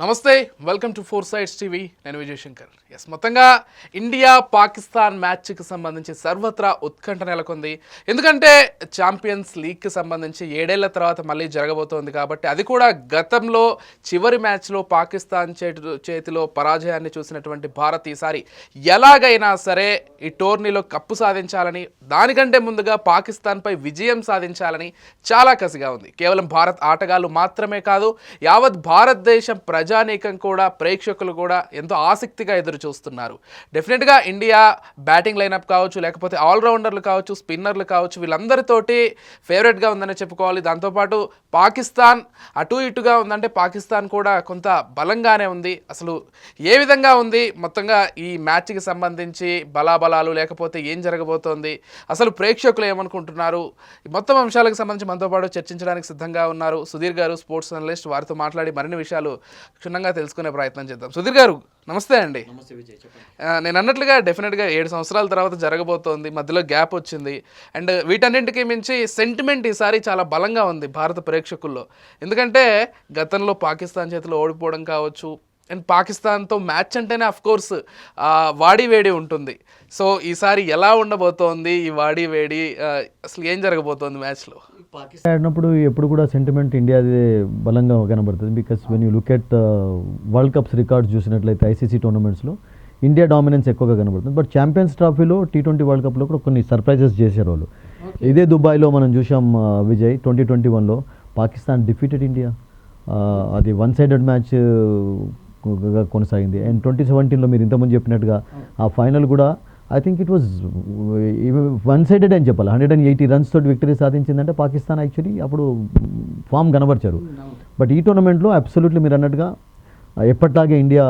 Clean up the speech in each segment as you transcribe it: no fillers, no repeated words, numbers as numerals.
నమస్తే, welcome to four sides TV. నేను విజయ్ శంకర్. మొత్తంగా ఇండియా పాకిస్తాన్ మ్యాచ్కి సంబంధించి సర్వత్రా ఉత్కంఠ నెలకొంది. ఎందుకంటే ఛాంపియన్స్ లీగ్కి సంబంధించి 7 ఏళ్ల తర్వాత మళ్ళీ జరగబోతోంది కాబట్టి, అది కూడా గతంలో చివరి మ్యాచ్లో పాకిస్తాన్ చేతిలో పరాజయాన్ని చూసినటువంటి భారత్ ఈసారి ఎలాగైనా సరే ఈ టోర్నీలో కప్పు సాధించాలని, దానికంటే ముందుగా పాకిస్తాన్పై విజయం సాధించాలని చాలా కసిగా ఉంది. కేవలం భారత్ ఆటగాళ్ళు మాత్రమే కాదు, యావత్ భారతదేశం ప్రజానీకం కూడా, ప్రేక్షకులు కూడా ఎంతో ఆసక్తిగా ఎదురు చూస్తున్నారు. డెఫినెట్గా ఇండియా బ్యాటింగ్ లైనప్ కావచ్చు, లేకపోతే ఆల్రౌండర్లు కావచ్చు, స్పిన్నర్లు కావచ్చు, వీళ్ళందరితోటి ఫేవరెట్గా ఉందని చెప్పుకోవాలి. దాంతోపాటు పాకిస్తాన్ అటు ఇటుగా ఉందంటే పాకిస్తాన్ కూడా కొంత బలంగానే ఉంది. అసలు ఏ విధంగా ఉంది మొత్తంగా ఈ మ్యాచ్కి సంబంధించి బలాబలాలు, లేకపోతే ఏం జరగబోతోంది, అసలు ప్రేక్షకులు ఏమనుకుంటున్నారు, మొత్తం అంశాలకు సంబంధించి మనతో పాటు చర్చించడానికి సిద్ధంగా ఉన్నారు సుధీర్ గారు, స్పోర్ట్స్ అనలిస్ట్. వారితో మాట్లాడి మరిన్ని విషయాలు క్షుణ్ణంగా తెలుసుకునే ప్రయత్నం చేద్దాం. సుధీర్ గారు నమస్తే అండి. నేను అన్నట్లుగా డెఫినెట్గా 7 సంవత్సరాల తర్వాత జరగబోతోంది, మధ్యలో గ్యాప్ వచ్చింది. అండ్ వీటన్నింటికి మించి సెంటిమెంట్ ఈసారి చాలా బలంగా ఉంది భారత ప్రేక్షకుల్లో. ఎందుకంటే గతంలో పాకిస్తాన్ చేతిలో ఓడిపోవడం కావచ్చు, అండ్ పాకిస్తాన్తో మ్యాచ్ అంటేనే అఫ్కోర్స్ వాడి వేడి ఉంటుంది. సో ఈసారి ఎలా ఉండబోతోంది ఈ వాడి వేడి, అసలు ఏం జరగబోతోంది మ్యాచ్లో? పాకిస్తాన్ ఆడినప్పుడు ఎప్పుడు కూడా సెంటిమెంట్ ఇండియాది బలంగా కనబడుతుంది. Because when you look at world cups records చూసినట్లయితే ఐసీసీ టోర్నమెంట్స్లో ఇండియా డామినెన్స్ ఎక్కువగా కనబడుతుంది. బట్ ఛాంపియన్స్ ట్రోఫీలో T20 వరల్డ్ కప్లో కూడా కొన్ని సర్ప్రైజెస్ చేశారు వాళ్ళు. ఇదే దుబాయ్లో మనం చూసాం విజయ్, 2021లో పాకిస్తాన్ డిఫీటెడ్ ఇండియా. అది వన్ సైడెడ్ మ్యాచ్ కొనసాగింది. అండ్ 2017లో మీరు ఇంతకుముందు చెప్పినట్టుగా ఆ ఫైనల్ కూడా I think it was one sided అని చెప్పాలి. 180 runs తోటి విక్టరీ సాధించిందంటే పాకిస్తాన్ యాక్చువల్లీ అప్పుడు ఫామ్ కనబరిచారు. బట్ ఈ టోర్నమెంట్లో అబ్సల్యూట్లీ మీరు అన్నట్టుగా ఎప్పటిలాగే India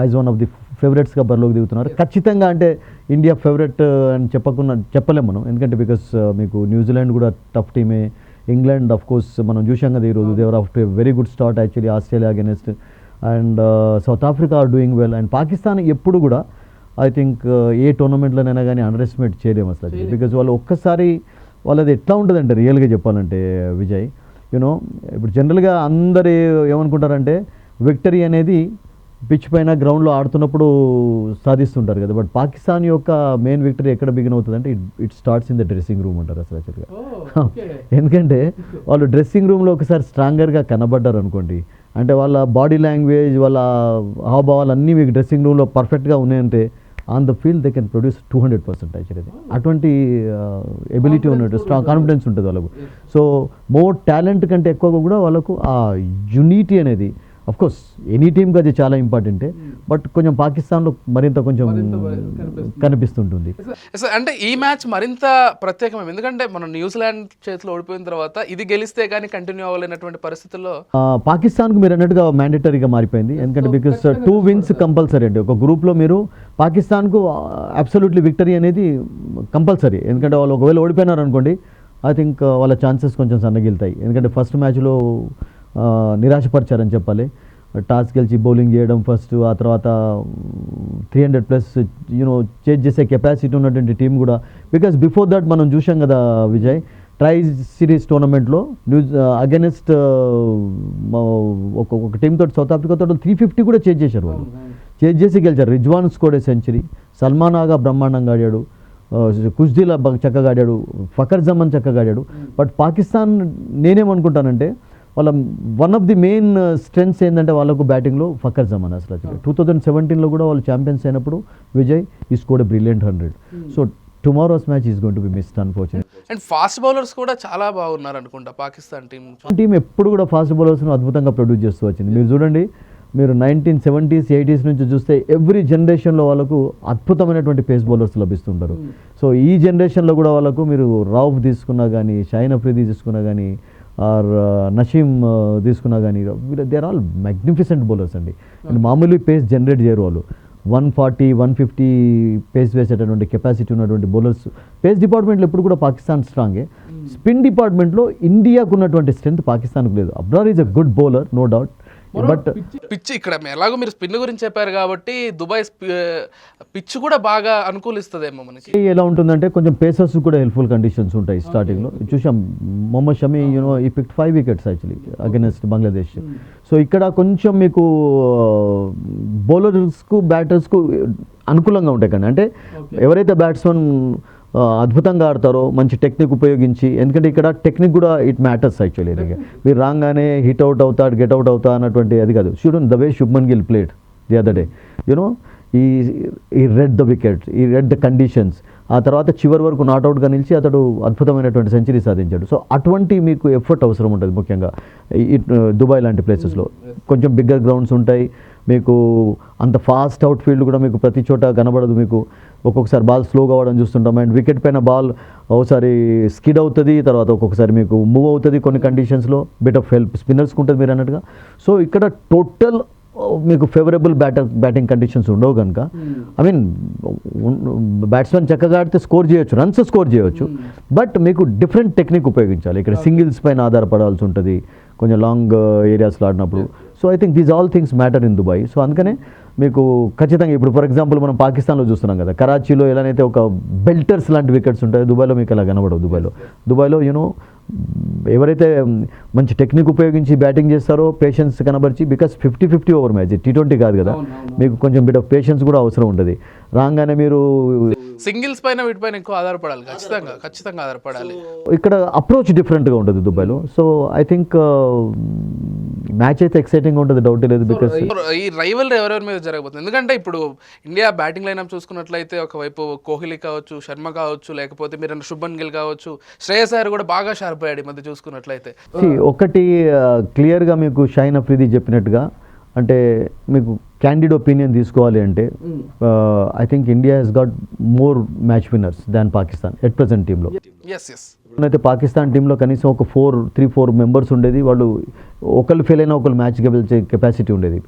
as one of the ఫేవరెట్స్గా బరిలోకి దిగుతున్నారు. ఖచ్చితంగా అంటే ఇండియా ఫేవరెట్ అని చెప్పలేము మనం, ఎందుకంటే బికాస్ మీకు న్యూజిలాండ్ కూడా టఫ్ టీమే, ఇంగ్లాండ్ ఆఫ్ కోర్స్ మనం చూసాం కదా ఈరోజు they were off to very good start actually Australia against, and South Africa are doing well. And Pakistan ఎప్పుడు కూడా ఐ థింక్ ఏ టోర్నమెంట్లోనైనా కానీ అండర్ ఎస్టిమేట్ చేయలేము అసలు. బికాజ్ వాళ్ళు ఒక్కసారి వాళ్ళది ఎట్లా ఉంటుందంటే రియల్గా చెప్పాలంటే విజయ్, యూనో ఇప్పుడు జనరల్గా అందరు ఏమనుకుంటారంటే విక్టరీ అనేది పిచ్ పైన గ్రౌండ్లో ఆడుతున్నప్పుడు సాధిస్తుంటారు కదా. బట్ పాకిస్తాన్ యొక్క మెయిన్ విక్టరీ ఎక్కడ బిగిన్ అవుతుందంటే it starts in the dressing room అంటారు అసలు యాక్చువల్గా. ఎందుకంటే వాళ్ళు డ్రెస్సింగ్ రూమ్లో ఒకసారి స్ట్రాంగర్గా కనబడ్డారు అనుకోండి, అంటే వాళ్ళ బాడీ లాంగ్వేజ్, వాళ్ళ హావభావాలు అన్నీ మీకు డ్రెస్సింగ్ రూమ్లో పర్ఫెక్ట్గా ఉన్నాయంటే on the field they can produce 200% actually. అటువంటి ఎబిలిటీ ఉన్నట్టు స్ట్రాంగ్ కాన్ఫిడెన్స్ ఉంటుంది వాళ్ళకు. సో మోర్ టాలెంట్ కంటే ఎక్కువగా కూడా వాళ్ళకు ఆ యూనిటీ అనేది, అఫ్కోర్స్ ఎనీ టీమ్కి అది చాలా ఇంపార్టెంటే, బట్ కొంచెం పాకిస్తాన్లో మరింత కొంచెం కనిపిస్తుంటుంది. అంటే ఈ మ్యాచ్ మరింత ప్రత్యేకమైంది, ఎందుకంటే మనం న్యూజిలాండ్ చేతిలో ఓడిపోయిన తర్వాత ఇది గెలిస్తే కానీ కంటిన్యూ అవ్వలేనటువంటి పరిస్థితుల్లో పాకిస్తాన్కు మీరు అన్నట్టుగా మ్యాండేటరీగా మారిపోయింది. ఎందుకంటే బికాస్ 2 wins కంపల్సరీ అండి. ఒక గ్రూప్లో మీరు పాకిస్తాన్కు అబ్సల్యూట్లీ విక్టరీ అనేది కంపల్సరీ. ఎందుకంటే వాళ్ళు ఒకవేళ ఓడిపోయినారు అనుకోండి, ఐ థింక్ వాళ్ళ ఛాన్సెస్ కొంచెం సన్నగిలుతాయి. ఎందుకంటే ఫస్ట్ మ్యాచ్లో నిరాశపరిచారని చెప్పాలి. టాస్ గెలిచి బౌలింగ్ చేయడం ఫస్ట్, ఆ తర్వాత 300+ చేజ్ చేసే కెపాసిటీ ఉన్నటువంటి టీం కూడా. బికాస్ బిఫోర్ దట్ మనం చూసాం కదా విజయ్, ట్రై సిరీస్ టోర్నమెంట్లో అగెనిస్ట్ ఒక టీం తోటి సౌత్ ఆఫ్రికా తోటి 350 కూడా చేజ్ చేశారు వాళ్ళు. చేజ్ చేసి గెలిచారు. రిజ్వాన్ స్కోర్డ్ సెంచరీ, సల్మాన్ ఆగా బ్రహ్మాండంగా ఆడాడు, కుష్దీలా చక్కగా ఆడాడు, ఫకర్ జమన్ చక్కగా ఆడాడు. బట్ పాకిస్తాన్ నేనేమనుకుంటానంటే వాళ్ళ one of the main strengths ఏంటంటే వాళ్ళకు బ్యాటింగ్లో ఫకర్ జమాన్. అసలు 2017లో కూడా వాళ్ళు ఛాంపియన్స్ అయినప్పుడు Vijay he scored brilliant 100. So tomorrow's match is going to be missed unfortunately. And fast bowlers కూడా చాలా బాగున్నారు అనుకుంటా పాకిస్తాన్ టీం ఎప్పుడు కూడా ఫాస్ట్ బౌలర్స్ను అద్భుతంగా ప్రొడ్యూస్ చేస్తూ వచ్చింది. మీరు చూడండి, మీరు 1970s 80s నుంచి చూస్తే ఎవ్రీ జనరేషన్లో వాళ్ళకు అద్భుతమైనటువంటి పేస్ బౌలర్స్ లభిస్తుంటారు. సో ఈ జనరేషన్లో కూడా వాళ్ళకు మీరు రౌఫ్ తీసుకున్నా కానీ, షాహిన్ అఫ్రీది తీసుకున్నా కానీ, ఆర్ నషీమ్ తీసుకున్నా కానీ, they are all magnificent bowlers అండి. మామూలు పేస్ జనరేట్ చేయరు వాళ్ళు. 140, 150 పేస్ వేసేటటువంటి కెపాసిటీ ఉన్నటువంటి బౌలర్స్. పేస్ డిపార్ట్మెంట్లో ఎప్పుడు కూడా పాకిస్తాన్ స్ట్రాంగే. స్పిన్ డిపార్ట్మెంట్లో ఇండియాకు ఉన్నటువంటి స్ట్రెంత్ పాకిస్తాన్కు లేదు. Abrar is a good bowler, no doubt. But pitch ఇక్కడ ఎలాగో మీరు స్పిన్ గురించి చెప్పారు కాబట్టి దుబాయ్ పిచ్ కూడా బాగా అనుకూలిస్తుందేమో మనకి. ఎలా ఉంటుందంటే కొంచెం పేసర్స్ కూడా హెల్ప్ఫుల్ కండిషన్స్ ఉంటాయి స్టార్టింగ్లో. చూసాం Mohammed Shami he pick 5 wickets actually against Bangladesh. So ఇక్కడ కొంచెం మీకు బౌలర్స్కు బ్యాటర్స్కు అనుకూలంగా ఉంటాయి కానీ, అంటే ఎవరైతే బ్యాట్స్మెన్ అద్భుతంగా ఆడతారో మంచి టెక్నిక్ ఉపయోగించి, ఎందుకంటే ఇక్కడ టెక్నిక్ కూడా ఇట్ మ్యాటర్స్ యాక్చువల్లీ. మీరు రాగానే హిట్ అవుట్ అవుతాడు గెట్ అవుట్ అవుతా అన్నటువంటి అది కాదు. చూడండి the way Shubman Gill played the other day, ఈ రెడ్ ద వికెట్స్, ఈ రెడ్ ద కండిషన్స్. ఆ తర్వాత చివరి వరకు నాట్అవుట్గా నిలిచి అతడు అద్భుతమైనటువంటి సెంచరీ సాధించాడు. సో అటువంటి మీకు ఎఫర్ట్ అవసరం ఉంటుంది ముఖ్యంగా దుబాయ్ లాంటి ప్లేసెస్లో. కొంచెం బిగ్గర్ గ్రౌండ్స్ ఉంటాయి మీకు, అంత ఫాస్ట్ అవుట్ ఫీల్డ్ కూడా మీకు ప్రతి చోట కనబడదు మీకు. ఒక్కొక్కసారి బాల్ స్లోగా అవ్వడం చూస్తుంటాం, అండ్ వికెట్ పైన బాల్ ఒకసారి స్కిడ్ అవుతుంది, తర్వాత ఒక్కొక్కసారి మీకు మూవ్ అవుతుంది కొన్ని కండిషన్స్లో. బిట్ ఆఫ్ హెల్ప్ స్పిన్నర్స్కి ఉంటుంది మీరు అన్నట్టుగా. సో ఇక్కడ టోటల్ మీకు ఫేవరబుల్ బ్యాటింగ్ కండిషన్స్ ఉండవు కనుక, ఐ మీన్ బ్యాట్స్మెన్ చక్కగా ఆడితే స్కోర్ చేయొచ్చు, రన్స్ స్కోర్ చేయొచ్చు, బట్ మీకు డిఫరెంట్ టెక్నిక్ ఉపయోగించాలి. ఇక్కడ సింగిల్స్ పైన ఆధారపడాల్సి ఉంటుంది కొంచెం లాంగ్ ఏరియాస్లో ఆడినప్పుడు. So I think these all things matter in Dubai. So అందుకనే మీకు ఖచ్చితంగా ఇప్పుడు ఫర్ ఎగ్జాంపుల్ మనం పాకిస్తాన్లో చూస్తున్నాం కదా, కరాచీలో ఎలానైతే ఒక బెల్టర్స్ లాంటి వికెట్స్ ఉంటాయి, దుబాయ్లో మీకు అలా కనబడవు. దుబాయ్లో ఎవరైతే మంచి టెక్నిక్ ఉపయోగించి బ్యాటింగ్ చేస్తారో, పేషెన్స్ కనబరిచి, బికాస్ 50-50 ఓవర్ మ్యాచ్, T20 కాదు కదా, మీకు కొంచెం బిట్ ఆఫ్ పేషెన్స్ కూడా అవసరం ఉంటుంది. రాగానే మీరు సింగిల్స్ పైన వీటిపైన ఎక్కువ ఆధారపడాలి, ఖచ్చితంగా ఆధారపడాలి. ఇక్కడ అప్రోచ్ డిఫరెంట్గా ఉంటుంది దుబాయ్లో. సో ఐ థింక్ మ్యాచ్ అయితే ఎక్సైటింగ్ ఉంటుంది, డౌట్ లేదు. బికాస్ ఈ రైవల్ ఎవరెవరి మీద జరగబోతుంది, ఎందుకంటే ఇప్పుడు ఇండియా బ్యాటింగ్ లైనప్ చూసుకున్నట్లయితే ఒకవైపు కోహ్లీ కావచ్చు, శర్మ కావచ్చు, లేకపోతే మీరు శుభన్ గిల్ కావచ్చు, శ్రేయస్ అయ్యర్ కూడా బాగా షార్ప్ అయ్యాడు ఈ మధ్య చూసుకున్నట్లయితే. ఒకటి క్లియర్గా మీకు షాహిన్ అఫ్రిది చెప్పినట్టుగా, అంటే మీకు క్యాండిడ్ ఒపీనియన్ తీసుకోవాలి అంటే I think India has got more match winners than Pakistan at present టీంలో. అయితే పాకిస్తాన్ టీంలో కనీసం ఒక 3-4 మెంబర్స్ ఉండేది, వాళ్ళు ఒకళ్ళు ఫెయిల్ అయినా ఒకళ్ళు మ్యాచ్ గెలిచే కెపాసిటీ ఉండేది.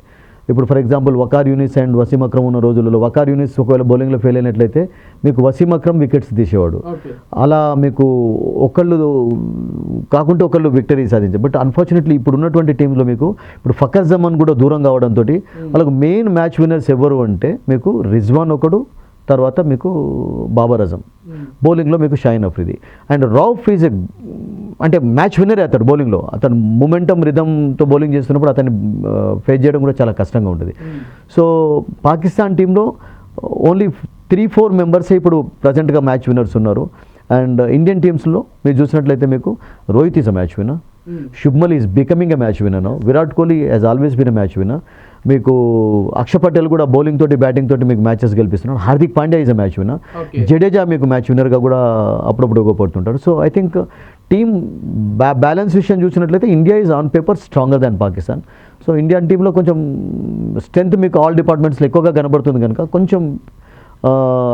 ఇప్పుడు for example Waqar Younis and Wasim Akram ఉన్న రోజులలో వకార్ యూనిస్ ఒకవేళ బౌలింగ్లో ఫెయిల్ అయినట్లయితే మీకు వసీం అక్రమ్ వికెట్స్ తీసేవాడు. అలా మీకు ఒకళ్ళు కాకుంటే ఒకళ్ళు విక్టరీ సాధించారు. బట్ అన్ఫార్చునేట్లీ ఇప్పుడు ఉన్నటువంటి టీంలో మీకు ఇప్పుడు ఫకర్ జమాన్ కూడా దూరం కావడంతో వాళ్ళకు మెయిన్ మ్యాచ్ విన్నర్స్ ఎవరు అంటే మీకు రిజ్వాన్ ఒకడు, తర్వాత మీకు బాబర్ అజం, బౌలింగ్లో మీకు షాహిన్ అఫ్రిది. అండ్ రౌఫ్ ఈజ్ అంటే మ్యాచ్ విన్నరే అతడు బౌలింగ్లో. అతను మొమెంటం రిథంతో బౌలింగ్ చేస్తున్నప్పుడు అతన్ని ఫేస్ చేయడం కూడా చాలా కష్టంగా ఉంటుంది. సో పాకిస్తాన్ టీంలో ఓన్లీ 3-4 మెంబర్సే ఇప్పుడు ప్రజెంట్గా మ్యాచ్ విన్నర్స్ ఉన్నారు. అండ్ ఇండియన్ టీమ్స్లో మీరు చూసినట్లయితే మీకు Rohit is a match winner, Shubman is becoming a match winner now, Virat Kohli has always been a match winner. మీకు అక్షర్ పటేల్ కూడా బౌలింగ్ తోటి బ్యాటింగ్ తోటి మీకు మ్యాచెస్ గెలిపిస్తున్నాడు. Hardik Pandya is a match winner, Jadeja మీకు మ్యాచ్ విన్నర్గా కూడా అప్పుడప్పుడు ఉపయోగపడుతుంటాడు. So I think team balance విషయం చూసినట్లయితే India is on paper stronger than Pakistan. So Indian టీంలో కొంచెం స్ట్రెంత్ మీకు ఆల్ డిపార్ట్మెంట్స్లో ఎక్కువగా కనబడుతుంది కనుక కొంచెం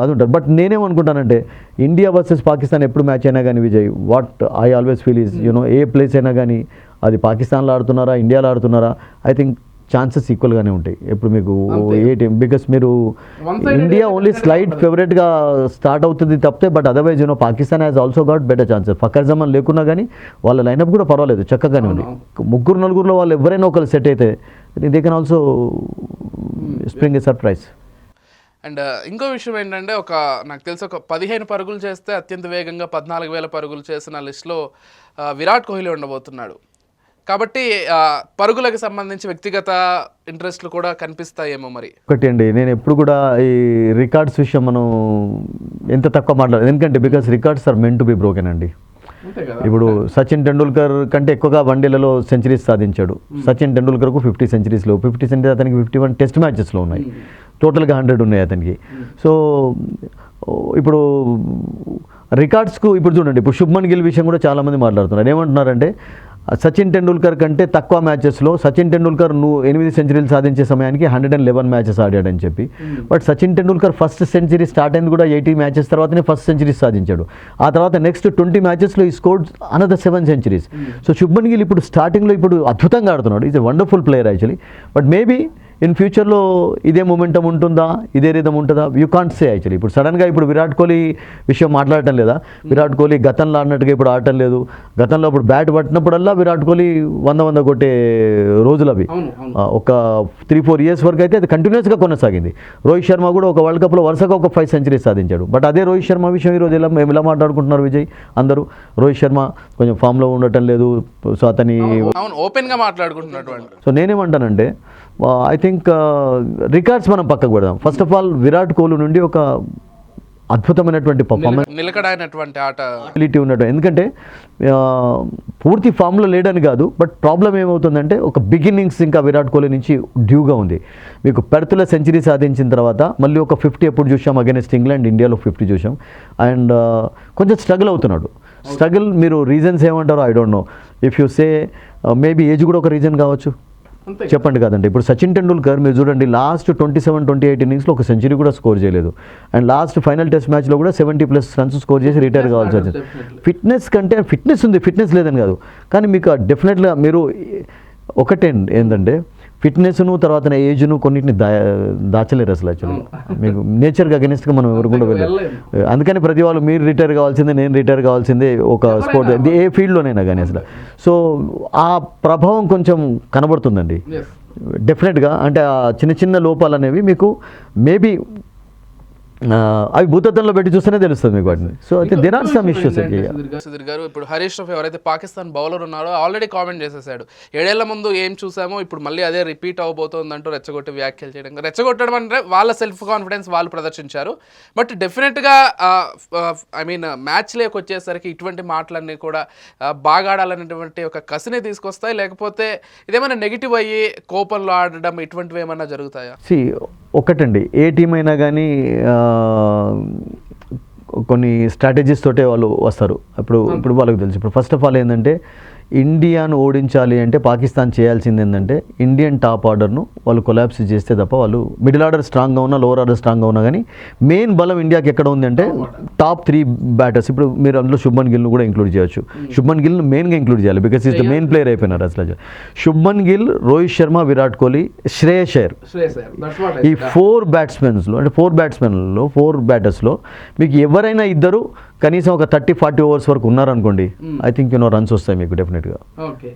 అది ఉంటుంది. బట్ నేనేమనుకుంటానంటే ఇండియా వర్సెస్ పాకిస్తాన్ ఎప్పుడు మ్యాచ్ అయినా కానీ Vijay, what I always feel is a place అయినా కానీ అది పాకిస్తాన్లో ఆడుతున్నారా ఇండియాలో ఆడుతున్నారా, ఐ థింక్ ఛాన్సెస్ ఈక్వల్గానే ఉంటాయి ఎప్పుడు మీకు ఏ టీం. బికాస్ మీరు ఇండియా ఓన్లీ స్లైడ్ ఫేవరెట్గా స్టార్ట్ అవుతుంది తప్పితే, but otherwise Pakistan has also got better chances. Fakhar Zaman లేకున్నా కానీ వాళ్ళ లైనప్ కూడా పర్వాలేదు, చక్కగానే ఉంది. 3-4లో వాళ్ళు ఎవరైనా ఒకరు సెట్ అయితే they can also spring a surprise. And ఇంకో విషయం ఏంటంటే నాకు తెలిసి ఒక 15 పరుగులు చేస్తే అత్యంత వేగంగా 14,000 పరుగులు చేసిన లిస్టులో విరాట్ కోహ్లీ ఉండబోతున్నాడు. కాబట్టి పరుగులకు సంబంధించి వ్యక్తిగత ఇంట్రెస్ట్లు కూడా కనిపిస్తాయేమో మరి. ఒకటి అండి, నేను ఎప్పుడు కూడా ఈ రికార్డ్స్ విషయం మనం ఎంత తక్కువ మాట్లాడదు, ఎందుకంటే because records are meant to be broken అండి. ఇప్పుడు సచిన్ టెండూల్కర్ కంటే ఎక్కువగా వన్డేలలో సెంచరీస్ సాధించాడు. సచిన్ టెండూల్కర్కు 50 సెంచరీస్లో 50 సెంచరీస్ అతనికి 51 టెస్ట్ మ్యాచెస్లో ఉన్నాయి, టోటల్గా 100 ఉన్నాయి అతనికి. సో ఇప్పుడు రికార్డ్స్కు ఇప్పుడు చూడండి, ఇప్పుడు శుభ్మన్ గిల్ విషయం కూడా చాలామంది మాట్లాడుతున్నారు. ఏమంటున్నారంటే సచిన్ టెండూల్కర్ కంటే తక్కువ మ్యాచెస్లో సచిన్ టెండూల్కర్ 8 సెంచరీలు సాధించే సమయానికి 111 మ్యాచెస్ ఆడాడని చెప్పి. But Sachin Tendulkar first century start అయింది కూడా 80 మ్యాచెస్ తర్వాతనే ఫస్ట్ సెంచరీ సాధించాడు. ఆ తర్వాత నెక్స్ట్ 20 మ్యాచెస్లో ఈ scored another 7 centuries. So Shubman Gill ఇప్పుడు స్టార్టింగ్లో ఇప్పుడు అద్భుతంగా ఆడుతున్నాడు, is a wonderful player actually. But maybe in ఫ్యూచర్లో ఇదే మొమెంటం ఉంటుందా, ఇదే రిధం ఉంటుందా, యూ కాంట్ సే యాక్చువల్లీ. ఇప్పుడు సడన్గా ఇప్పుడు విరాట్ కోహ్లీ విషయం మాట్లాడటం లేదా, విరాట్ కోహ్లీ గతంలో ఆడినట్టుగా ఇప్పుడు ఆడటం లేదు. గతంలో ఇప్పుడు బ్యాట్ పట్టినప్పుడల్లా విరాట్ కోహ్లీ 100 కొట్టే రోజులు అవి. ఒక 3-4 ఇయర్స్ వరకు అయితే అది కంటిన్యూస్గా కొనసాగింది. రోహిత్ శర్మ కూడా ఒక వరల్డ్ కప్లో వరుసగా ఒక 5 సెంచరీస్ సాధించాడు. బట్ అదే రోహిత్ శర్మ విషయం ఈరోజు ఎలా మాట్లాడుకుంటున్నారు విజయ్ అందరూ, రోహిత్ శర్మ కొంచెం ఫామ్లో ఉండటం లేదు. సో అతని ఓపెన్ గా మాట్లాడుకుంటున్నటువంటి. సో నేనేమంటానంటే ఐ థింక్ రికార్డ్స్ మనం పక్కకు పెడదాం. First of all Virat Kohli నుండి ఒక అద్భుతమైనటువంటి పర్ఫార్మెన్స్ నిలకడైనటువంటి ఆట ఉన్నట్టు. ఎందుకంటే పూర్తి ఫామ్లో లేడని కాదు, బట్ ప్రాబ్లం ఏమవుతుందంటే ఒక బిగినింగ్స్ ఇంకా విరాట్ కోహ్లీ నుంచి డ్యూగా ఉంది. మీకు పెర్త్లో సెంచరీ సాధించిన తర్వాత మళ్ళీ ఒక 50 ఎప్పుడు చూసాం అగైనెస్ట్ ఇంగ్లాండ్, ఇండియాలో 50 చూసాం. అండ్ కొంచెం స్ట్రగుల్ అవుతున్నాడు. స్ట్రగుల్ మీరు రీజన్స్ ఏమంటారో I don't know. If you say maybe age కూడా ఒక రీజన్ కావచ్చు, చెప్పండి కదండి. ఇప్పుడు సచిన్ టెండూల్కర్ మీరు చూడండి, లాస్ట్ 27-28 ఇన్నింగ్స్లో ఒక సెంచరీ కూడా స్కోర్ చేయలేదు. అండ్ లాస్ట్ ఫైనల్ టెస్ట్ మ్యాచ్లో కూడా 70+ రన్స్ స్కోర్ చేసి రిటైర్ కావాల్సి వచ్చింది. ఫిట్నెస్ కంటే ఫిట్నెస్ ఉంది, ఫిట్నెస్ లేదని కాదు, కానీ మీకు డెఫినెట్గా మీరు ఒకటే ఏంటంటే ఫిట్నెస్ను తర్వాత ఏజ్ను కొన్నిటిని దాచలేరు అసలు. యాక్చువల్లీ మీకు నేచర్గా అగెనిస్ట్గా మనం ఎవరు కూడా వెళ్ళారు. అందుకని ప్రతి వాళ్ళు మీరు రిటైర్ కావాల్సిందే, నేను రిటైర్ కావాల్సిందే ఒక స్పోర్ట్ ఏ ఫీల్డ్లోనైనా కానీ అసలు. సో ఆ ప్రభావం కొంచెం కనబడుతుందండి డెఫినెట్గా. అంటే ఆ చిన్న చిన్న లోపాలు అనేవి మీకు మేబీ అవి భూతత్వంలో పెట్టి చూస్తేనే తెలుస్తుంది మీకు వాటిని. సో అయితే there are some issues. Sudheer గారు, ఇప్పుడు హరీష్ రాఫ్ ఎవరైతే పాకిస్తాన్ బౌలర్ ఉన్నారో ఆల్రెడీ కామెంట్ చేసేసాడు, 7 ఏళ్ల ముందు ఏం చూసామో ఇప్పుడు మళ్ళీ అదే రిపీట్ అవబోతుంది అంటూ రెచ్చగొట్టి వ్యాఖ్యలు చేయడం. రెచ్చగొట్టడం అంటే వాళ్ళ సెల్ఫ్ కాన్ఫిడెన్స్ వాళ్ళు ప్రదర్శించారు. బట్ డెఫినెట్గా ఐ మీన్ మ్యాచ్లోకి వచ్చేసరికి ఇటువంటి మాటలన్నీ కూడా బాగా ఆడాలనేటువంటి ఒక కసిని తీసుకొస్తాయి, లేకపోతే ఇదేమైనా నెగిటివ్ అయ్యి కోపంలో ఆడడం ఇటువంటివి ఏమైనా జరుగుతాయా? ఒకటండి, ఏ టీం అయినా కానీ కొన్ని స్ట్రాటజీస్ తోటే వాళ్ళు వస్తారు. ఇప్పుడు వాళ్ళకి తెలుసు. ఇప్పుడు ఫస్ట్ ఆఫ్ ఆల్ ఏంటంటే ఇండియాను ఓడించాలి అంటే పాకిస్తాన్ చేయాల్సింది ఏంటంటే ఇండియన్ టాప్ ఆర్డర్ను వాళ్ళు కొలాప్స్ చేస్తే తప్ప, వాళ్ళు మిడిల్ ఆర్డర్ స్ట్రాంగ్గా ఉన్నా లోవర్ ఆర్డర్ స్ట్రాంగ్గా ఉన్నా కానీ మెయిన్ బలం ఇండియాకి ఎక్కడ ఉంది అంటే టాప్ 3 బ్యాటర్స్. ఇప్పుడు మీరు అందులో శుభ్మన్ గిల్ను కూడా ఇంక్లూడ్ చేయొచ్చు. శుభ్మన్ గిల్ను మెయిన్గా ఇంక్లూడ్ చేయాలి, because is the main player అయిపోయినారు అసలు. శుభ్మన్ గిల్, రోహిత్ శర్మ, విరాట్ కోహ్లీ, శ్రేయస్ అయ్యర్, ఈ 4 బ్యాట్స్మెన్స్లో అంటే 4 బ్యాట్స్మెన్లో 4 బ్యాటర్స్లో మీకు ఎవరైనా ఇద్దరు కనీసం ఒక 30-40 ఓవర్స్ వరకు ఉన్నారనుకోండి, ఐ థింక్ రన్స్ వస్తాయి మీకు డెఫినెట్గా.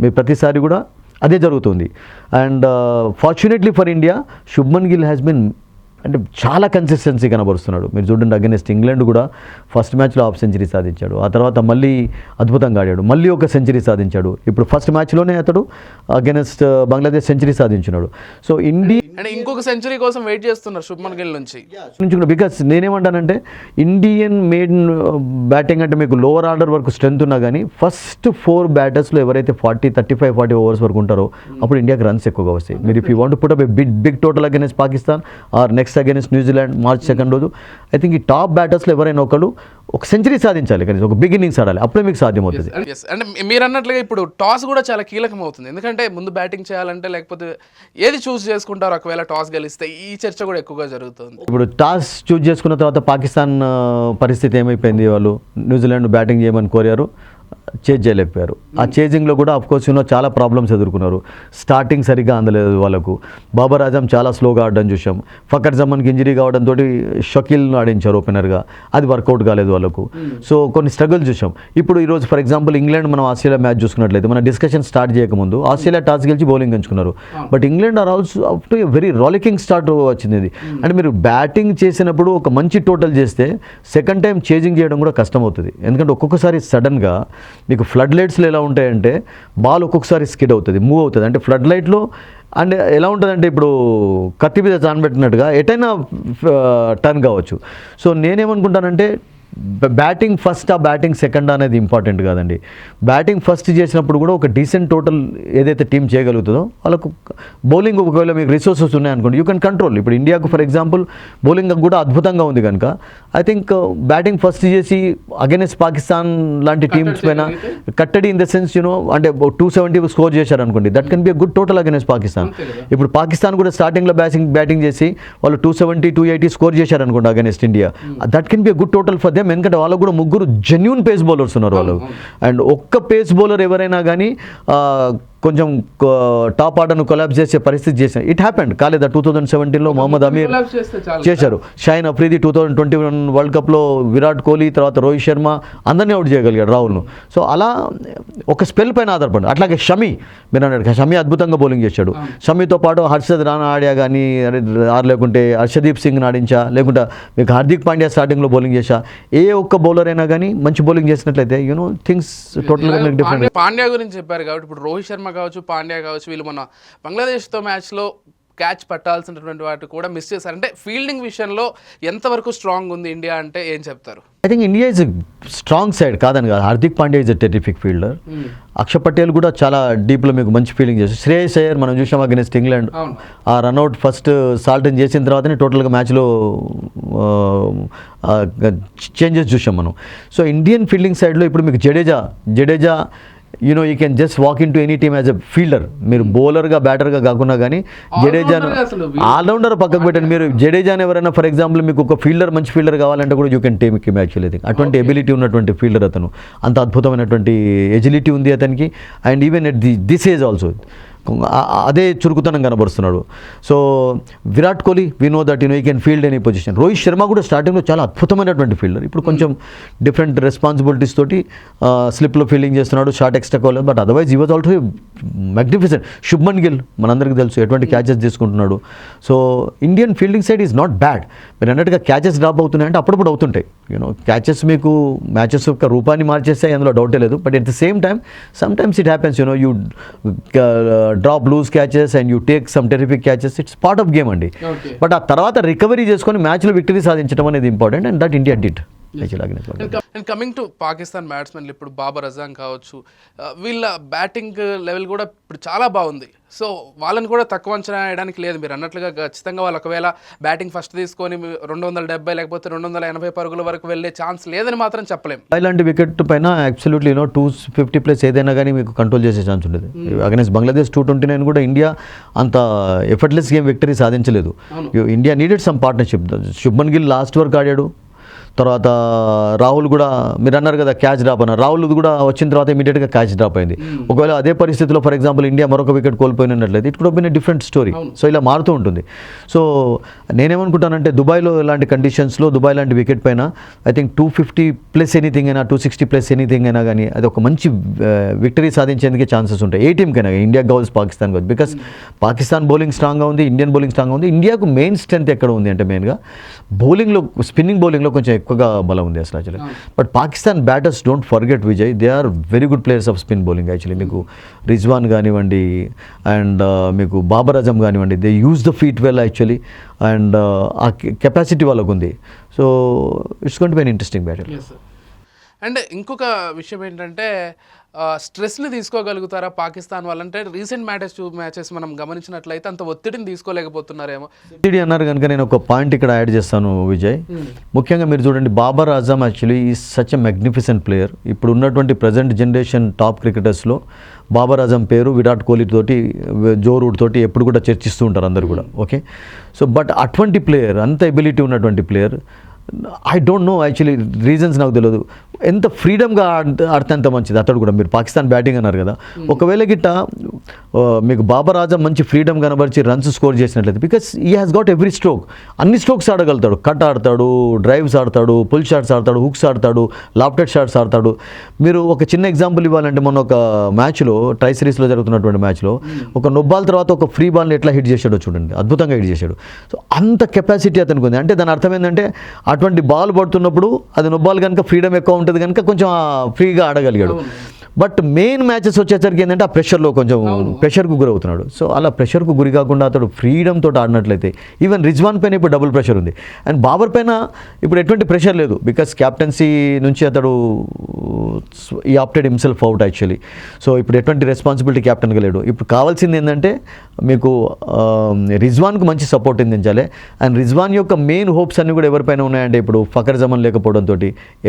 మీరు ప్రతిసారి కూడా అదే జరుగుతుంది. And fortunately for India Shubman Gill has been అంటే చాలా కన్సిస్టెన్సీ కనబరుస్తున్నాడు. మీరు చూడండి అగెనెస్ట్ ఇంగ్లాండ్ కూడా ఫస్ట్ మ్యాచ్లో హాఫ్ సెంచరీ సాధించాడు, ఆ తర్వాత మళ్ళీ అద్భుతంగా ఆడాడు, మళ్ళీ ఒక సెంచరీ సాధించాడు. ఇప్పుడు ఫస్ట్ మ్యాచ్లోనే అతడు అగెనెస్ట్ బంగ్లాదేశ్ సెంచరీ సాధించినాడు. సో ఇంకొక సెంచరీ కోసం వెయిట్ చేస్తున్నారు శుభ్మన్ గిల్ నుంచి. బికాస్ నేనేమంటానంటే ఇండియన్ మేడ్ బ్యాటింగ్ అంటే మీకు లోవర్ ఆర్డర్ వరకు స్ట్రెంత్ ఉన్నా కానీ ఫస్ట్ 4 బ్యాటర్స్లో ఎవరైతే 35-40 ఓవర్స్ వరకు ఉంటారో అప్పుడు ఇండియాకి రన్స్ ఎక్కువగా వస్తాయి. మీరు if you want to put up a big total against Pakistan or next against New Zealand March 2 రోజు, ఐ థింక్ ఈ టాప్ బ్యాటర్స్లో ఎవరైనా ఒకళ్ళు ఒక సెంచరీ సాధించాలి, కానీ ఒక బిగ్ ఇన్నింగ్స్ ఆడాలి, అప్పుడే మీకు సాధ్యమవుతుంది. అంటే మీరు అన్నట్లుగా ఇప్పుడు టాస్ కూడా చాలా కీలకం అవుతుంది. ఎందుకంటే ముందు బ్యాటింగ్ చేయాలంటే లేకపోతే ఏది చూస్ చేసుకుంటారు, ఒకవేళ టాస్ గెలిస్తే ఈ చర్చ కూడా ఎక్కువగా జరుగుతుంది. ఇప్పుడు టాస్ చూస్ చేసుకున్న తర్వాత పాకిస్తాన్ పరిస్థితి ఏమైపోయింది, వాళ్ళు న్యూజిలాండ్ బ్యాటింగ్ చేయమని కోరారు, చేజ్ చేయలేకపోయారు. ఆ చేజింగ్లో కూడా అఫ్కోర్స్ చాలా ప్రాబ్లమ్స్ ఎదుర్కొన్నారు. స్టార్టింగ్ సరిగ్గా అందలేదు వాళ్ళకు. బాబర్ ఆజం చాలా స్లోగా ఆడడం చూసాం. ఫకర్ జమాన్కి ఇంజరీ కావడంతో షకీల్ను ఆడించారు ఓపెనర్గా, అది వర్కౌట్ కాలేదు వాళ్ళకు. సో కొన్ని స్ట్రగుల్స్ చూసాం. ఇప్పుడు ఈరోజు ఫర్ ఎగ్జాంపుల్ ఇంగ్లాండ్ మనం ఆస్ట్రేలియా మ్యాచ్ చూసుకున్నట్లయితే మన డిస్కషన్ స్టార్ట్ చేయకముందు ఆస్ట్రేలియా టాస్ గెలిచి బౌలింగ్ ఎంచుకున్నారు. But England are also up to very rollicking start వచ్చింది ఇది. అంటే మీరు బ్యాటింగ్ చేసినప్పుడు ఒక మంచి టోటల్ చేస్తే సెకండ్ టైం చేజింగ్ చేయడం కూడా కష్టం అవుతుంది. ఎందుకంటే ఒక్కొక్కసారి సడన్గా మీకు ఫ్లడ్ లైట్స్లో ఎలా ఉంటాయంటే బాల్ ఒక్కొక్కసారి స్కిడ్ అవుతుంది, మూవ్ అవుతుంది. అంటే ఫ్లడ్ లైట్లో అంటే ఎలా ఉంటుందంటే ఇప్పుడు కత్తి మీద చానబెట్టినట్టుగా ఎటైనా టర్న్ కావచ్చు. సో నేనేమనుకుంటానంటే బ్యాటింగ్ ఫస్ట్ ఆ బ్యాటింగ్ సెకండ్ అనేది ఇంపార్టెంట్ కాదండి. బ్యాటింగ్ ఫస్ట్ చేసినప్పుడు కూడా ఒక డీసెంట్ టోటల్ ఏదైతే టీం చేయగలుగుతుందో వాళ్ళకు బౌలింగ్ ఒకవేళ మీకు రిసోర్సెస్ ఉన్నాయనుకోండి యూ కెన్ కంట్రోల్. ఇప్పుడు ఇండియాకు ఫర్ ఎగ్జాంపుల్ బౌలింగ్ కూడా అద్భుతంగా ఉంది కనుక ఐ థింక్ బ్యాటింగ్ ఫస్ట్ చేసి అగెనెస్ట్ పాకిస్తాన్ లాంటి టీమ్స్ పైన కట్టడి ఇన్ ద సెన్స్ అంటే 270 స్కోర్ చేశారనుకోండి, that can be a good total against Pakistan. ఇప్పుడు పాకిస్తాన్ కూడా స్టార్టింగ్లో బ్యాటింగ్ చేసి వాళ్ళు 270-280 స్కోర్ చేశారనుకోండి against India, that can be a good total for them. ఎందుకంటే వాళ్ళకు కూడా 3 జెన్యూన్ పేస్ బౌలర్స్ ఉన్నారు వాళ్ళు. అండ్ ఒక్క పేస్ బౌలర్ ఎవరైనా కానీ కొంచెం టాప్ ఆర్డర్ను కొలాబ్స్ చేసే పరిస్థితి చేశారు. It happened. కాలేదా 2017లో మొహమ్మద్ అమీర్ collapse చేస్తే చాలు. చేశారు. షాహిన్ అఫ్రీది 2021 వరల్డ్ కప్లో విరాట్ కోహ్లీ, తర్వాత రోహిత్ శర్మ అందరినీ అవుట్ చేయగలిగాడు రాహుల్ను. సో అలా ఒక స్పెల్ పైన ఆధారపడి. అట్లాగే షమి, మీరు అన్నాడు షమి అద్భుతంగా బౌలింగ్ చేశాడు. షమితో పాటు హర్షద్ రానా ఆడా కానీ, లేకుంటే హర్షదీప్ సింగ్ ఆడించా, లేకుంటే మీకు హార్దిక్ పాండ్యా స్టార్టింగ్లో బౌలింగ్ చేశా, ఏ ఒక్క బౌలర్ అయినా కానీ మంచి బౌలింగ్ చేసినట్లయితే థింగ్స్ టోటల్గా మీకు డిఫరెంట్. పాండ్యా గురించి చెప్పారు కాబట్టి ఇప్పుడు రోహిత్ శర్మ కావచ్చు, పాండ్యా కావచ్చు, వీళ్ళు మన బంగ్లాదేశ్తో మ్యాచ్లో క్యాచ్ పట్టాల్సినటువంటి వాటి కూడా మిస్ చేశారు. అంటే ఫీల్డింగ్ విషయంలో ఎంతవరకు స్ట్రాంగ్ ఉంది ఇండియా అంటే ఏం చెప్తారు? I think India is strong side కాదని కాదు. Hardik Pandya is a terrific fielder. Axar Patel కూడా చాలా డీప్లో మీకు మంచి ఫీల్డింగ్ చేస్తారు. శ్రేయస్ అయ్యర్ మనం చూసాం అగెన్స్ట్ ఇంగ్లాండ్, ఆ రన్అట్ ఫస్ట్ సాల్టన్ చేసిన తర్వాతనే టోటల్గా మ్యాచ్లో చేంజెస్ చూసాం మనం. సో ఇండియన్ ఫీల్డింగ్ సైడ్లో ఇప్పుడు మీకు Jadeja you can just walk in to any team as a fielder. మీరు బౌలర్గా బ్యాటర్గా కాకుండా కానీ జడేజాను ఆల్రౌండర్ పక్కకు పెట్టండి. మీరు జడేజాని ఎవరైనా ఫర్ ఎగ్జాంపుల్ మీకు ఒక ఫీల్డర్ మంచి ఫీల్డర్ కావాలంటే కూడా you can take him actually. Think అటువంటి ఎబిలిటీ ఉన్నటువంటి ఫీల్డర్ అతను. అంత అద్భుతమైనటువంటి ఎజిలిటీ ఉంది అతనికి. And even at this age also అదే చురుకుతనం కనబరుస్తున్నాడు. So Virat Kohli we know that you can field any position. Rohit Sharma కూడా స్టార్టింగ్లో చాలా అద్భుతమైనటువంటి ఫీల్డర్. ఇప్పుడు కొంచెం డిఫరెంట్ రెస్పాన్సిబిలిటీస్ తోటి స్లిప్లో ఫీల్డింగ్ చేస్తున్నాడు, షార్ట్ ఎక్స్ట్రా కావాలి. బట్ అదర్వైజ్ ఈ was also magnificent. Shubman Gill మనందరికీ తెలుసు ఎటువంటి క్యాచెస్ తీసుకుంటున్నాడు. So Indian fielding side is not bad. మీరు అన్నట్టుగా క్యాచెస్ డ్రాప్ అవుతున్నాయంటే అప్పుడప్పుడు అవుతుంటాయి. క్యాచెస్ మీకు మ్యాచెస్ యొక్క రూపాన్ని మార్చేస్తాయి, అందులో డౌటే లేదు. But at the same time sometimes it happens. You drop loose catches and you take some terrific catches. It's part of game అండి. బట్ ఆ తర్వాత రికవరీ చేసుకొని మ్యాచ్లో విక్టరీ సాధించడం అనేది important. And that India did. And coming to Pakistan బ్యాట్స్మెన్లు, ఇప్పుడు బాబర్ అజాం కావచ్చు, వీళ్ళ బ్యాటింగ్ లెవెల్ కూడా ఇప్పుడు చాలా బాగుంది. సో వాళ్ళని కూడా తక్కువ అంచనా వేయడానికి లేదు. మీరు అన్నట్లుగా ఖచ్చితంగా వాళ్ళు ఒకవేళ బ్యాటింగ్ ఫస్ట్ తీసుకొని 270 లేకపోతే 280 పరుగుల వరకు వెళ్ళే ఛాన్స్ లేదని మాత్రం చెప్పలేం. ఇలాంటి వికెట్ పైన అబ్సల్యూట్లీ 250+ ఏదైనా కానీ మీకు కంట్రోల్ చేసే ఛాన్స్ ఉండేది. అగైన్స్ బంగ్లాదేశ్ 229 కూడా ఇండియా అంత ఎఫర్ట్లెస్ గేమ్ విక్టరీ సాధించలేదు. India needed some partnership. Shubman Gill last వరకు ఆడాడు. తర్వాత రాహుల్ కూడా మీరు అన్నారు కదా క్యాచ్ డ్రాప్ అన్నారు. రాహుల్ కూడా వచ్చిన తర్వాత ఇమీడియట్గా క్యాచ్ డ్రాప్ అయింది. ఒకవేళ అదే పరిస్థితిలో ఫర్ ఎగ్జాంపుల్ ఇండియా మరొక వికెట్ కోల్పోయినట్లయితే it could been a different story. So ఇలా మారుతూ ఉంటుంది. సో నేనేమనుకుంటానంటే దుబాయ్లో ఇలాంటి కండిషన్స్లో దుబాయ్ లాంటి వికెట్ పైన ఐ థింక్ 250+ ఎనీథింగ్ అయినా 260+ ఎనీథింగ్ అయినా కానీ అది ఒక మంచి విక్టరీ సాధించేందుకే ఛాన్సెస్ ఉంటాయి ఏ టీంకైనా, ఇండియా కావచ్చు పాకిస్తాన్ కావచ్చు. బికాస్ పాకిస్తాన్ బౌలింగ్ స్ట్రాంగ్గా ఉంది, ఇండియన్ బౌలింగ్ స్ట్రాంగ్గా ఉంది. ఇండియాకు మెయిన్ స్ట్రెంత్ ఎక్కడ ఉంది అంటే మెయిన్గా బౌలింగ్లో, స్పిన్నింగ్ బౌలింగ్లో కొంచెం ఎక్కువగా బలం ఉంది అసలు actually. But Pakistan batters don't forget Vijay, they are very good players of spin bowling actually. మీకు రిజ్వాన్ కానివ్వండి అండ్ మీకు బాబర్ అజమ్ కానివ్వండి, they use the feet well actually. And ఆ కెపాసిటీ వాళ్ళకు ఉంది. So it's going to be an interesting battle. And ఇంకొక విషయం ఏంటంటే స్ట్రెస్ని తీసుకోగలుగుతారా పాకిస్తాన్ వాళ్ళంటే? రీసెంట్ మ్యాచెస్ మనం గమనించినట్లయితే అంత ఒత్తిడిని తీసుకోలేకపోతున్నారేమో. ఒత్తిడి అన్నారు కనుక నేను ఒక పాయింట్ ఇక్కడ యాడ్ చేస్తాను విజయ్. ముఖ్యంగా మీరు చూడండి Babar Azam actually is such a magnificent player. ఇప్పుడు ఉన్నటువంటి ప్రజెంట్ జనరేషన్ టాప్ క్రికెటర్స్లో బాబర్ అజమ్ పేరు విరాట్ కోహ్లీ తోటి, జో రూట్ తోటి ఎప్పుడు కూడా చర్చిస్తూ ఉంటారు అందరు కూడా. ఓకే, సో బట్ అటువంటి ప్లేయర్, అంత ఎబిలిటీ ఉన్నటువంటి player I don't know actually reasons నాకు తెలియదు. ఎంత ఫ్రీడమ్గా ఆడితే అంత మంచిది అతడు కూడా. మీరు పాకిస్తాన్ బ్యాటింగ్ అన్నారు కదా, ఒకవేళ గిట్ట మీకు బాబర్ ఆజమ్ మంచి ఫ్రీడమ్ కనబరిచి రన్స్ స్కోర్ చేసినట్లయితే, బికాస్ ఈ హ్యాస్ గాట్ ఎవ్రీ స్ట్రోక్, అన్ని స్ట్రోక్స్ ఆడగలుగుతాడు. కట్ ఆడతాడు, డ్రైవ్స్ ఆడతాడు, పుల్ షాట్స్ ఆడతాడు, హుక్స్ ఆడతాడు, లాఫ్టెడ్ షాట్స్ ఆడతాడు. మీరు ఒక చిన్న ఎగ్జాంపుల్ ఇవ్వాలంటే మొన్న ఒక మ్యాచ్లో, ట్రై సిరీస్లో జరుగుతున్నటువంటి మ్యాచ్లో ఒక నొబ్బాల్ తర్వాత ఒక ఫ్రీ బాల్ని ఎట్లా హిట్ చేశాడో చూడండి, అద్భుతంగా హిట్ చేశాడు. సో అంత కెపాసిటీ అతనికి ఉంది. అంటే దాని అర్థం ఏంటంటే అటువంటి బాల్ పడుతున్నప్పుడు అది నొబ్బాల్ కనుక ఫ్రీడమ్ ఎక్కువ ఉంటుంది కనుక కొంచెం ఫ్రీగా ఆడగలిగాడు. బట్ మెయిన్ మ్యాచెస్ వచ్చేసరికి ఏంటంటే ఆ ప్రెషర్లో కొంచెం ప్రెషర్కు గురవుతున్నాడు. సో అలా ప్రెషర్కు గురి కాకుండా అతడు ఫ్రీడమ్ తోటి ఆడినట్లయితే, ఈవెన్ రిజ్వాన్ పైన ఇప్పుడు డబుల్ ప్రెషర్ ఉంది అండ్ బాబర్ పైన ఇప్పుడు ఎటువంటి ప్రెషర్ లేదు. బికాస్ క్యాప్టెన్సీ నుంచి అతడు ఈ opted himself out actually. So ఇప్పుడు ఎటువంటి రెస్పాన్సిబిలిటీ క్యాప్టెన్గా లేడు. ఇప్పుడు కావాల్సింది ఏంటంటే మీకు రిజ్వాన్కు మంచి సపోర్ట్ అందించాలి. అండ్ రిజ్వాన్ యొక్క మెయిన్ హోప్స్ అన్నీ కూడా ఎవరిపైన ఉన్నాయంటే ఇప్పుడు ఫకర్ జమాన్ లేకపోవడంతో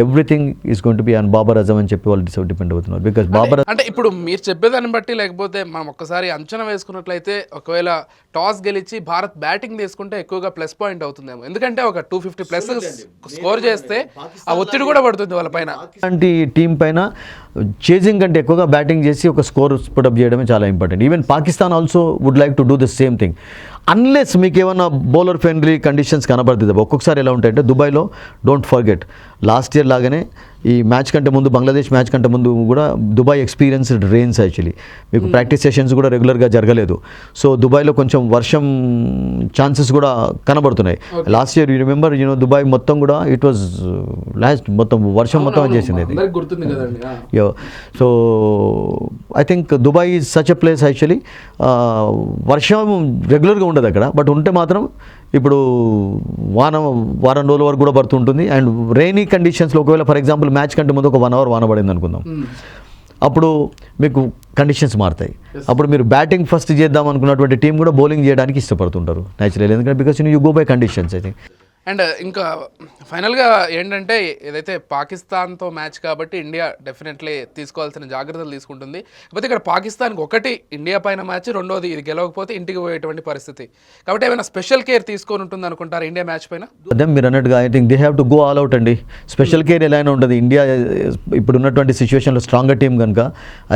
everything is going to be on Babar Azam అని చెప్పి వాళ్ళు డిపెండ్ అవుతున్నారు. బికాస్ బాబర్ అంటే ఇప్పుడు మీరు చెప్పేదాన్ని బట్టి లేకపోతే మనం ఒక్కసారి అంచనా వేసుకున్నట్లయితే ఒకవేళ టాస్ గెలిచి భారత్ బ్యాటింగ్ తీసుకుంటే ఎక్కువగా ప్లస్ పాయింట్ అవుతుందేమో, ఎందుకంటే ఒక 250 ప్లస్ స్కోర్ చేస్తే ఆ ఒత్తిడి కూడా పడుతుంది వాళ్ళ పైన. అలాంటి టీం పైన చేజింగ్ కంటే ఎక్కువగా బ్యాటింగ్ చేసి ఒక స్కోర్ పుటప్ చేయడమే చాలా important. Even Pakistan also would like to do the same thing, unless మీకు ఏమన్నా బౌలర్ ఫ్రెండ్లీ కండిషన్స్ కనబడుతుంది. ఒక్కొక్కసారి ఎలా ఉంటాయంటే దుబాయ్లో డోంట్ ఫర్గెట్ లాస్ట్ ఇయర్ లాగానే ఈ మ్యాచ్ కంటే ముందు, బంగ్లాదేశ్ మ్యాచ్ కంటే ముందు కూడా దుబాయ్ ఎక్స్పీరియన్స్డ్ రెయిన్స్ యాక్చువల్లీ. మీకు ప్రాక్టీస్ సెషన్స్ కూడా రెగ్యులర్గా జరగలేదు. సో దుబాయ్లో కొంచెం వర్షం ఛాన్సెస్ కూడా కనబడుతున్నాయి. Last year you remember Dubai మొత్తం కూడా ఇట్ వాజ్ లాస్ట్ మొత్తం వర్షం మొత్తం చేసింది అది. గుర్తుంది కదండి. So I think Dubai is such a place actually. వర్షం రెగ్యులర్గా ఉండదు అక్కడ, బట్ ఉంటే మాత్రం ఇప్పుడు వారం రోజుల వరకు కూడా పడుతుంటుంది. అండ్ రెయినీ కండిషన్స్లో ఒకవేళ ఫర్ ఎగ్జాంపుల్ మ్యాచ్ కంటే ముందు ఒక 1 hour వాన పడింది అనుకుందాం, అప్పుడు మీకు కండిషన్స్ మారుతాయి. అప్పుడు మీరు బ్యాటింగ్ ఫస్ట్ చేద్దాం అనుకున్నటువంటి టీం కూడా బౌలింగ్ చేయడానికి ఇష్టపడుతుంటారు న్యాచురల్, ఎందుకంటే because you go by conditions. I think and ఇంకా ఫైనల్గా ఏంటంటే ఏదైతే పాకిస్తాన్తో మ్యాచ్ కాబట్టి ఇండియా డెఫినెట్లీ తీసుకోవాల్సిన జాగ్రత్తలు తీసుకుంటుంది. కాకపోతే ఇక్కడ పాకిస్తాన్కి ఒకటి ఇండియా పైన మ్యాచ్, రెండోది ఇది గెలవకపోతే ఇంటికి పోయేటువంటి పరిస్థితి. కాబట్టి ఏమైనా స్పెషల్ కేర్ తీసుకొని ఉంటుంది అనుకుంటారు ఇండియా మ్యాచ్ పైన? అదే మీరు అన్నట్టుగా I think they have to go all out అండి. స్పెషల్ కేర్ ఎలా అయినా ఉంటుంది. ఇండియా ఇప్పుడు ఉన్నటువంటి సిచ్యువేషన్లో స్ట్రాంగర్ టీం కనుక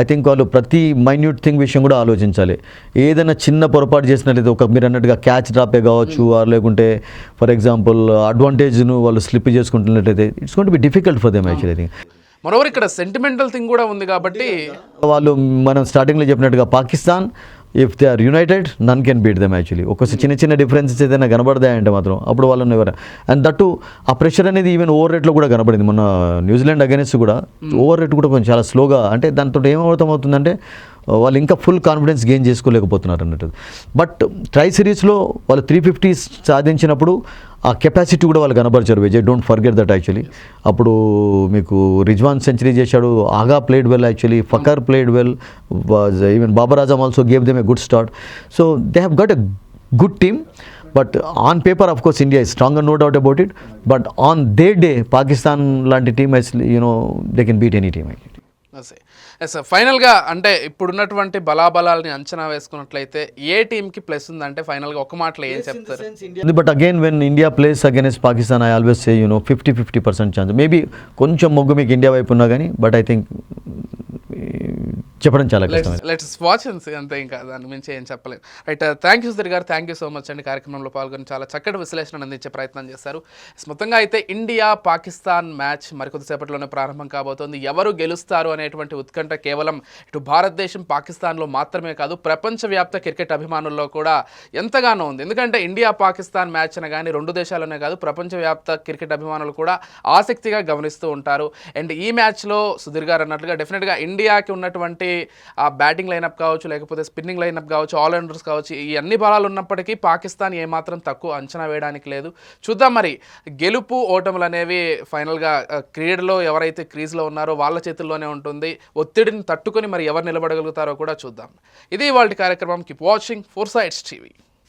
ఐ థింక్ వాళ్ళు ప్రతి మైన్యూట్ థింగ్ విషయం కూడా ఆలోచించాలి. ఏదైనా చిన్న పొరపాటు చేసినట్లయితే ఒక మీరు అన్నట్టుగా క్యాచ్ డ్రాపే కావచ్చు, ఆర్ లేకుంటే ఫర్ ఎగ్జాంపుల్ అడ్వాంటేజ్ను వాళ్ళు స్లిప్ చేసుకుంటున్నట్లయితే it's going to be difficult for them actually. I think moreover ఇక్కడ సెంటిమెంటల్ థింగ్ కూడా ఉంది కాబట్టి వాళ్ళు మనం స్టార్టింగ్లో చెప్పినట్టుగా Pakistan if they are united none can beat them actually. ఒక్కొక్క చిన్న డిఫరెన్సెస్ ఏదైనా కనబడతాయంటే మాత్రం అప్పుడు వాళ్ళని ఎవరు. అండ్ దట్టు ఆ ప్రెషర్ అనేది ఈవెన్ ఓవర్ రేట్లో కూడా కనబడింది. మొన్న న్యూజిలాండ్ అగైనెస్ట్ కూడా ఓవర్ రేట్ కూడా కొంచెం చాలా స్లోగా, అంటే దాంతో ఏమవుతుందంటే వాళ్ళు ఇంకా ఫుల్ కాన్ఫిడెన్స్ గెయిన్ చేసుకోలేకపోతున్నారు అన్నట్టు. బట్ ట్రై సిరీస్లో వాళ్ళు 350 సాధించినప్పుడు ఆ కెపాసిటీ కూడా వాళ్ళు కనబరిచారు Vijay, don't forget that actually. అప్పుడు మీకు రిజ్వాన్ సెంచరీ చేశాడు, Agha played well actually, Fakhar played well, even Babar Azam also gave them a good start. So they have got a good team. But on paper of course India is stronger, no doubt about it. But on the day Pakistan లాంటి team they can beat any team actually. ఫైనల్గా అంటే ఇప్పుడున్నటువంటి బలాబలాల్ని అంచనా వేసుకున్నట్లయితే ఏ టీంకి plus ఉందంటే ఫైనల్గా ఒక మాటలో ఏం చెప్తారు? But again when India place against Pakistan I always say 50% chance. Maybe కొంచెం మొగ్గు మీకు ఇండియా వైపు ఉన్నా కానీ, బట్ ఐ థింక్ చెప్పడం చాలా కష్టం. లెట్స్ వాచ్ అండ్ సీ, అంతే, ఇంకా దాని మించి ఏం చెప్పలేము. రైట్, థ్యాంక్ యూ సుధీర్ గారు, థ్యాంక్ యూ సో మచ్ అండి. కార్యక్రమంలో పాల్గొని చాలా చక్కటి విశ్లేషణ అందించే ప్రయత్నం చేశారు. మొత్తంగా అయితే ఇండియా పాకిస్తాన్ మ్యాచ్ మరికొద్దిసేపట్లోనే ప్రారంభం కాబోతోంది. ఎవరు గెలుస్తారు అనేటువంటి ఉత్కంఠ కేవలం ఇటు భారతదేశం పాకిస్తాన్లో మాత్రమే కాదు, ప్రపంచవ్యాప్త క్రికెట్ అభిమానుల్లో కూడా ఎంతగానో ఉంది. ఎందుకంటే ఇండియా పాకిస్తాన్ మ్యాచ్ అనగానే రెండు దేశాలనే కాదు, ప్రపంచవ్యాప్త క్రికెట్ అభిమానులు కూడా ఆసక్తిగా గమనిస్తూ ఉంటారు. అండ్ ఈ మ్యాచ్లో సుధీర్ గారు అన్నట్లుగా డెఫినెట్గా ఇండియాకి ఉన్నటువంటి ఆ బ్యాటింగ్ లైనప్ కావచ్చు, లేకపోతే స్పిన్నింగ్ లైనప్ కావచ్చు, ఆల్రౌండర్స్ కావచ్చు, ఈ అన్ని బలాలు ఉన్నప్పటికీ పాకిస్తాన్ ఏమాత్రం తక్కువ అంచనా వేయడానికి లేదు. చూద్దాం మరి గెలుపు ఓటములు అనేవి ఫైనల్గా క్రీడలో ఎవరైతే క్రీజ్లో ఉన్నారో వాళ్ళ చేతుల్లోనే ఉంటుంది. ఒత్తిడిని తట్టుకొని మరి ఎవరు నిలబడగలుగుతారో కూడా చూద్దాం. ఇది ఇవాల్టి కార్యక్రమం. Keep watching 4 Sides TV.